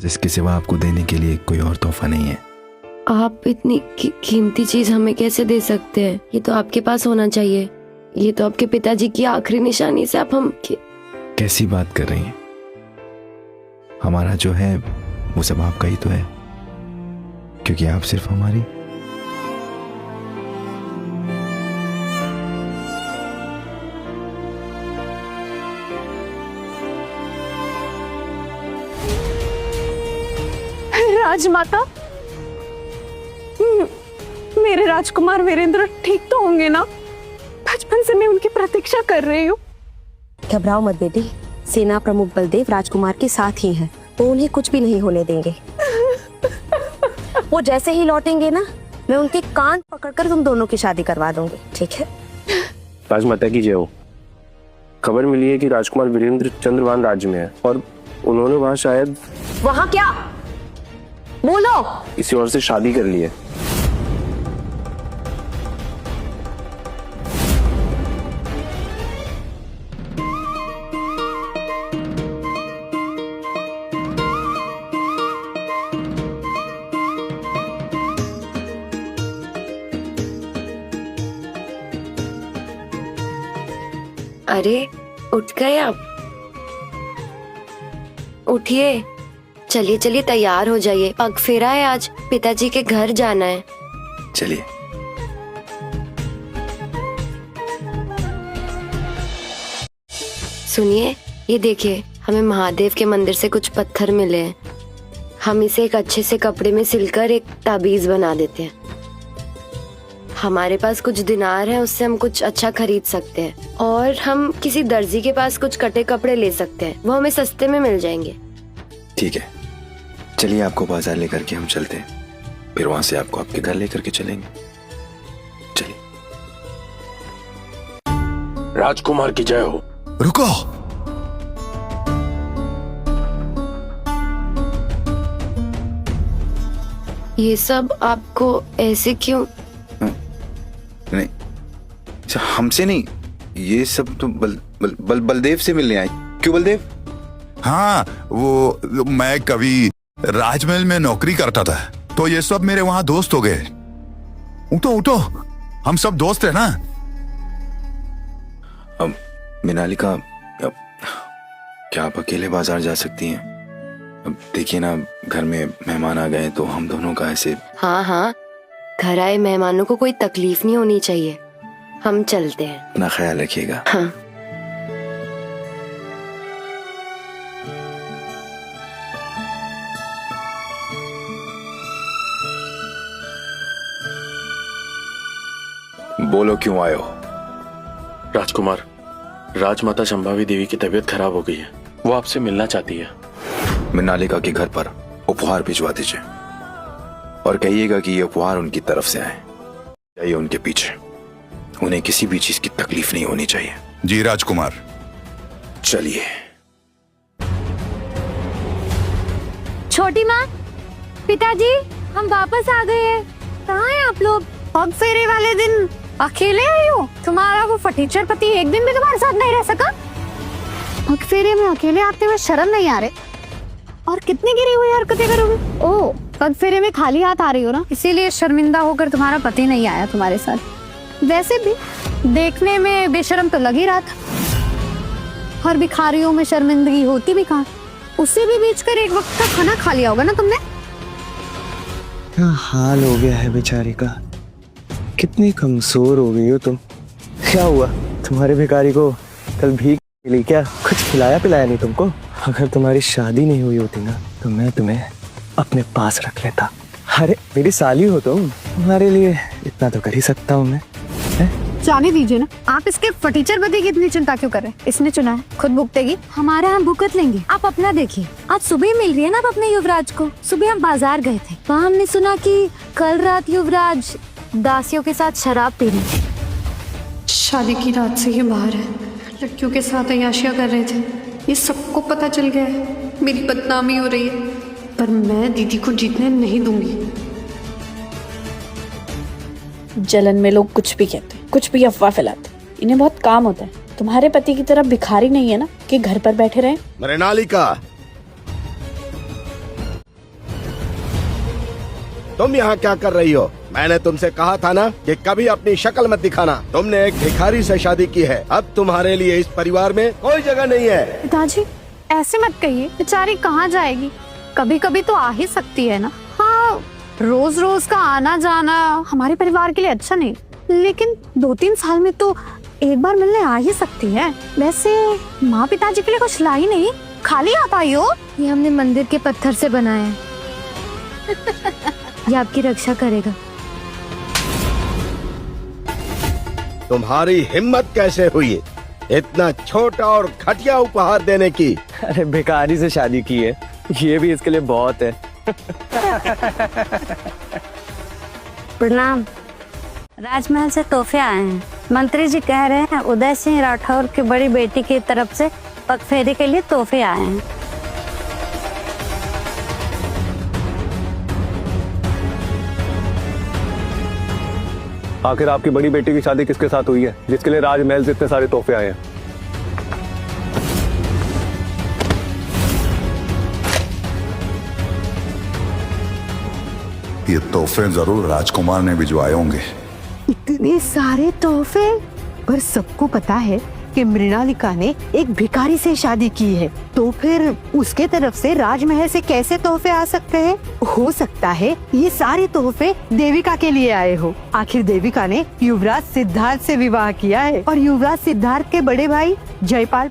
आज इसके सिवा आपको देने के लिए कोई और तोहफा नहीं है। आप इतनी कीमती चीज हमें कैसे दे सकते हैं? ये तो आपके पास होना चाहिए। ये तो आपके पिताजी की आखिरी निशानी से आप हम कैसी बात कर रही हैं? हमारा जो है वो सब आपका ही तो है, क्योंकि आप सिर्फ हमारी। राजमाता, मेरे राजकुमार वीरेंद्र ठीक तो होंगे ना? बचपन से मैं उनकी प्रतीक्षा कर रही हूँ। घबराओ मत बेटी, सेना प्रमुख बलदेव राजकुमार के साथ ही हैं। वो उन्हें कुछ भी नहीं होने देंगे। वो जैसे ही लौटेंगे ना, मैं उनके कान पकड़कर तुम दोनों की शादी करवा दूंगी, ठीक है? राजमाता की जय हो। खबर मिली है कि राजकुमार वीरेंद्र चंद्रवान राज्य में है और उन्होंने वहाँ शायद वहाँ क्या? बोलो। किसी और से शादी कर ली है। अरे उठ गए आप? उठिए, चलिए चलिए तैयार हो जाइए। पग फेरा है आज, पिताजी के घर जाना है। चलिए। सुनिए, ये देखिए, हमें महादेव के मंदिर से कुछ पत्थर मिले हैं। हम इसे एक अच्छे से कपड़े में सिलकर एक ताबीज बना देते हैं। हमारे पास कुछ दिनार है, उससे हम कुछ अच्छा खरीद सकते हैं। और हम किसी दर्जी के पास कुछ कटे कपड़े ले सकते हैं, वो हमें सस्ते में मिल जाएंगे। ठीक है, चलिए आपको बाजार लेकर के हम चलते हैं, फिर वहां से आपको आपके घर लेकर के चलेंगे। चलिए। राजकुमार की जय हो। रुको, ये सब आपको ऐसे क्यों? नहीं, अच्छा, हमसे नहीं, ये सब तो बलदेव से मिलने आए। क्यों बलदेव? हाँ, वो मैं कभी राजमहल में नौकरी करता था, तो ये सब मेरे वहां दोस्त हो गए। उठो उठो, हम सब दोस्त है ना। अब मिनालिका, क्या आप अकेले बाजार जा सकती हैं? अब देखिए ना, घर में मेहमान आ गए तो हम दोनों का ऐसे। हाँ हाँ, घर आए मेहमानों को कोई तकलीफ नहीं होनी चाहिए। हम चलते हैं। अपना ख्याल रखिएगा। हाँ। बोलो, क्यों आए हो? राजकुमार, राजमाता संभावी देवी की तबीयत खराब हो गई है, वो आपसे मिलना चाहती है। मिनालिका के घर पर उपहार भिजवा दीजिए और कहिएगा कि ये उपहार उनकी तरफ से आए। जाइए उनके पीछे, उन्हें किसी भी चीज की तकलीफ नहीं होनी चाहिए। जी राजकुमार। चलिए। छोटी माँ, पिताजी, हम वापस आ गए हैं। कहाँ हैं आप लोग? पग फेरे वाले दिन अकेले आई हो? तुम्हारा वो फटीचर पति एक दिन भी तुम्हारे साथ नहीं रह सका? पग फेरे में अकेले आते हुए शर्म नहीं आ रहे? और कितनी गिरी हुई हरकतें करोगे? ओह, पग फेरे में खाली हाथ आ रही हो ना, इसीलिए शर्मिंदा होकर तुम्हारा पति नहीं आया तुम्हारे साथ। वैसे भी देखने में बेशर्म तो लग ही रहा था। और भिखारियों में शर्मिंदगी होती भी कहाँ? उसे भी बेच कर एक वक्त का खाना खा लिया होगा ना तुमने। क्या हाल हो गया है बेचारी का, कितनी कमजोर हो गई हो तुम। क्या हुआ, तुम्हारे भिखारी को कल भीख मिली क्या? कुछ खिलाया पिलाया नहीं तुमको? अगर तुम्हारी शादी नहीं हुई होती ना, तो मैं तुम्हें अपने पास रख लेता। अरे मेरी साली हो तुम, तुम्हारे लिए इतना तो कर ही सकता हूँ मैं। जाने दीजिए ना, आप इसके फटीचर पति की इतनी चिंता क्यों कर रहे हैं? इसने चुना है, खुद भुगतेगी। हमारे यहाँ भुगत लेंगे, आप अपना देखिए। आज सुबह मिल रही है ना आप अपने युवराज को। सुबह हम बाजार गए थे, वहाँ हमने सुना कि कल रात युवराज दासियों के साथ शराब पी रहे थे। शादी की रात से ये बाहर है, लड़कियों के साथ अय्याशियां कर रहे थे। ये सबको पता चल गया है, मेरी बदनामी हो रही है, पर मैं दीदी को जीतने नहीं दूंगी। जलन में लोग कुछ भी कहते हैं, कुछ भी अफवाह फैलाते हैं, इन्हें बहुत काम होता है। तुम्हारे पति की तरह भिखारी नहीं है ना कि घर पर बैठे रहे। मृणालिका, तुम यहाँ क्या कर रही हो? मैंने तुमसे कहा था ना कि कभी अपनी शक्ल मत दिखाना। तुमने एक भिखारी से शादी की है, अब तुम्हारे लिए इस परिवार में कोई जगह नहीं है। पिताजी ऐसे मत कहिए, बेचारी कहाँ जाएगी? कभी कभी तो आ ही सकती है ना। हाँ, रोज रोज का आना जाना हमारे परिवार के लिए अच्छा नहीं, लेकिन 2-3 साल में तो एक बार मिलने आ ही सकती है। वैसे माँ पिताजी के लिए कुछ लाई नहीं, खाली आप आई हो। ये हमने मंदिर के पत्थर से बनाया है। ये आपकी रक्षा करेगा। तुम्हारी हिम्मत कैसे हुई इतना छोटा और घटिया उपहार देने की? अरे भिखारी से शादी की है, ये भी इसके लिए बहुत है। प्रणाम। राजमहल से तोहफे आए हैं। मंत्री जी कह रहे हैं उदय सिंह राठौर की बड़ी बेटी की तरफ से पगफेरे के लिए तोहफे आए हैं। आखिर आपकी बड़ी बेटी की शादी किसके साथ हुई है जिसके लिए राजमहल से इतने सारे तोहफे आए हैं? ये तोहफे जरूर राजकुमार ने भिजवाए होंगे। इतने सारे तोहफे, पर सबको पता है कि मृणालिका ने एक भिखारी से शादी की है, तो फिर उसके तरफ से राजमहल से कैसे तोहफे आ सकते हैं? हो सकता है ये सारे तोहफे देविका के लिए आए हो। आखिर देविका ने युवराज सिद्धार्थ से विवाह किया है और युवराज सिद्धार्थ के बड़े भाई जयपाल